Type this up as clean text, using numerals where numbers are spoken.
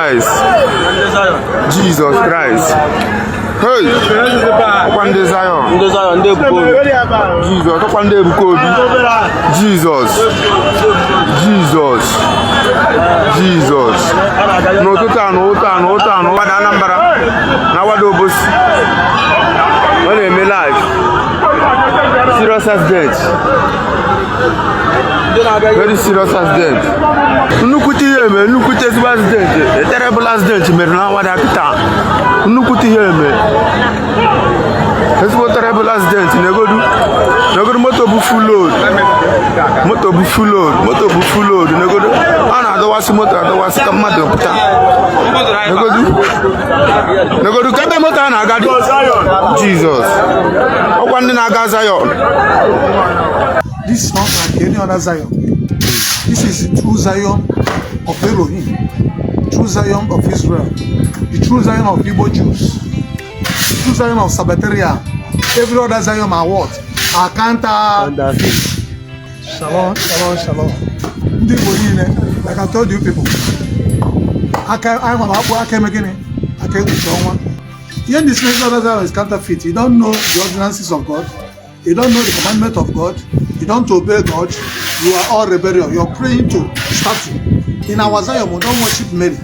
Christ. Jesus Christ. Hey! Okwande Zion. Jesus. Okwande Ebuka. Jesus. Jesus. Jesus. No tutano. Wada Anambra. Na wada Obosi. When they make life. Serious accident. Very serious accident. Nukuti yeme, nukuti accident. A terrible accident. Merna wada kita. Nukuti yeme. It's a terrible accident. Negodu motor bu full load. Motor bu full load. Negodu. Ana do wasi motor, do wasi kamado puta. Negodu kebe motor na agadi. Jesus. Okwande na aga Zion. This is not like any other Zion. This is the true Zion of Elohim, true Zion of Israel, the true Zion of Igbo Jews, the true Zion of Sabbateria. Every other Zion are what? Are counterfeit. Shalom. Like I told you people, Here this next other Zion is counterfeit. You don't know the ordinances of God. You don't know the commandment of God. You don't obey God. You are all rebellion. You're praying to statue. In our Zion, we don't worship Mary.